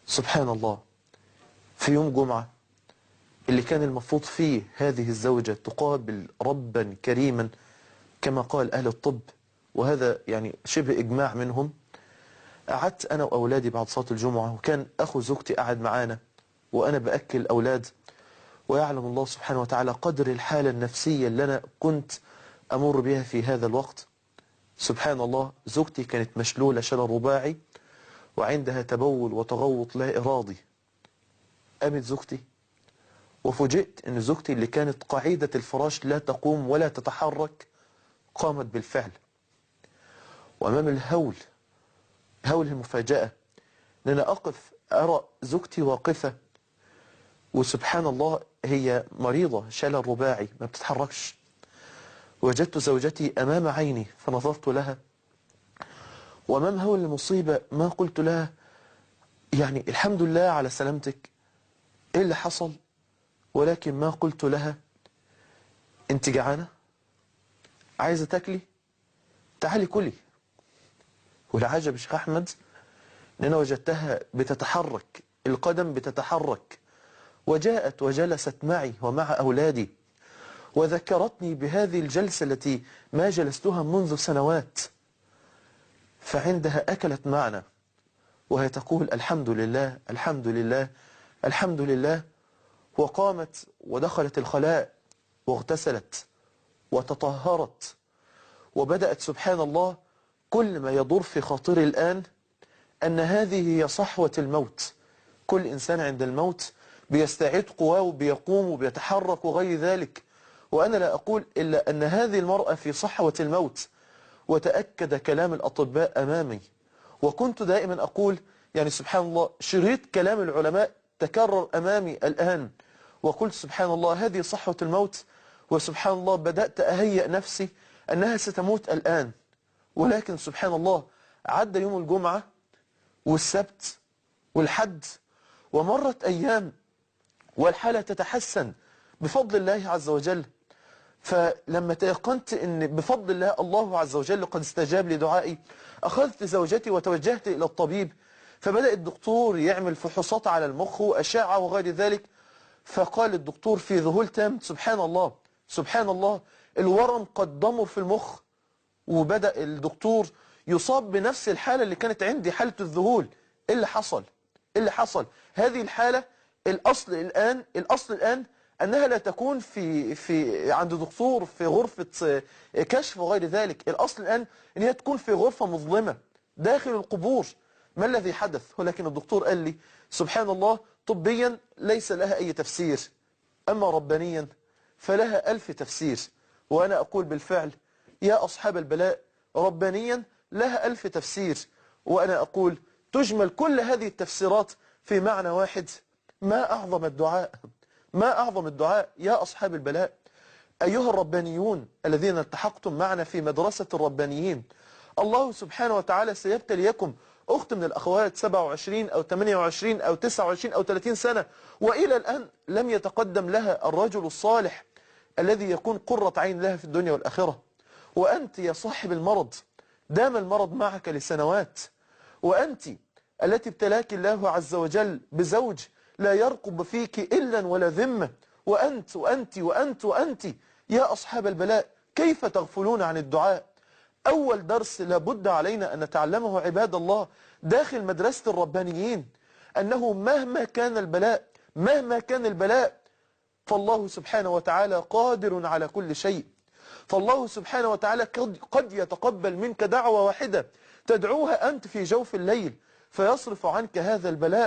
سبحان الله، في يوم جمعة اللي كان المفروض فيه هذه الزوجة تقابل ربا كريما كما قال أهل الطب، وهذا يعني شبه إجماع منهم. قعدت أنا وأولادي بعد صلاة الجمعة، وكان أخو زوجتي قاعد معانا وأنا بأكل الأولاد، ويعلم الله سبحانه وتعالى قدر الحالة النفسية اللي أنا كنت أمر بها في هذا الوقت. سبحان الله، زوجتي كانت مشلولة شلل رباعي وعندها تبول وتغوط لا إرادي. قامت زوجتي وفوجئت أن زوجتي اللي كانت قاعدة الفراش لا تقوم ولا تتحرك قامت بالفعل. وأمام الهول، هول المفاجأة، أن أنا أقف أرى زوجتي واقفة، وسبحان الله هي مريضة شلل رباعي ما بتتحركش. وجدت زوجتي أمام عيني فنظرت لها، وأمام هول المصيبة ما قلت لها يعني الحمد لله على سلامتك، إيه اللي حصل؟ ولكن ما قلت لها أنت جعانة؟ عايزة تاكلي؟ تعالي كلي. والعجب يا شيخ أحمد أن أنا وجدتها بتتحرك، القدم بتتحرك، وجاءت وجلست معي ومع أولادي وذكرتني بهذه الجلسة التي ما جلستها منذ سنوات. فعندها أكلت معنا وهي تقول الحمد لله الحمد لله الحمد لله، وقامت ودخلت الخلاء واغتسلت وتطهرت، وبدأت سبحان الله كل ما يدور في خاطري الآن أن هذه هي صحوة الموت. كل إنسان عند الموت بيستعيد قواه وبيقوم وبيتحرك وغير ذلك، وأنا لا أقول إلا أن هذه المرأة في صحوة الموت. وتأكد كلام الأطباء أمامي، وكنت دائما أقول يعني سبحان الله شريط كلام العلماء تكرر أمامي الآن، وقلت سبحان الله هذه صحوة الموت. وسبحان الله بدأت أهيئ نفسي أنها ستموت الآن. ولكن سبحان الله عدى يوم الجمعة والسبت والحد، ومرت أيام والحالة تتحسن بفضل الله عز وجل. فلما تيقنت أن بفضل الله الله عز وجل قد استجاب لدعائي، أخذت زوجتي وتوجهت إلى الطبيب، فبدأ الدكتور يعمل فحوصات على المخ وأشعة وغير ذلك. فقال الدكتور في ذهول تام سبحان الله سبحان الله الورم قد ضمر في المخ. وبدأ الدكتور يصاب بنفس الحالة اللي كانت عندي، حالة الذهول. إيه اللي حصل؟ إيه اللي حصل؟ هذه الحالة الأصل الآن أنها لا تكون في عند دكتور في غرفة كشف وغير ذلك. الأصل الآن أن هي تكون في غرفة مظلمة داخل القبور. ما الذي حدث؟ ولكن الدكتور قال لي سبحان الله طبيا ليس لها أي تفسير، أما ربانيا فلها 1000 تفسير. وأنا أقول بالفعل يا أصحاب البلاء ربانيا لها 1000 تفسير، وأنا أقول تجمل كل هذه التفسيرات في معنى واحد: ما أعظم الدعاء، ما أعظم الدعاء يا أصحاب البلاء. أيها الربانيون الذين التحقتم معنا في مدرسة الربانيين، الله سبحانه وتعالى سيبتليكم أخت من الأخوات 27 أو 28 أو 29 أو 30 سنة وإلى الآن لم يتقدم لها الرجل الصالح الذي يكون قرة عين لها في الدنيا والآخرة. وأنت يا صاحب المرض دام المرض معك لسنوات، وأنت التي ابتلاك الله عز وجل بزوج لا يرقب فيك إلا ولا ذمة، وأنت وأنت وأنت وأنت يا أصحاب البلاء كيف تغفلون عن الدعاء؟ أول درس لابد علينا أن نتعلمه عباد الله داخل مدرسة الربانيين أنه مهما كان البلاء فالله سبحانه وتعالى قادر على كل شيء. فالله سبحانه وتعالى قد يتقبل منك دعوة واحدة تدعوها أنت في جوف الليل فيصرف عنك هذا البلاء.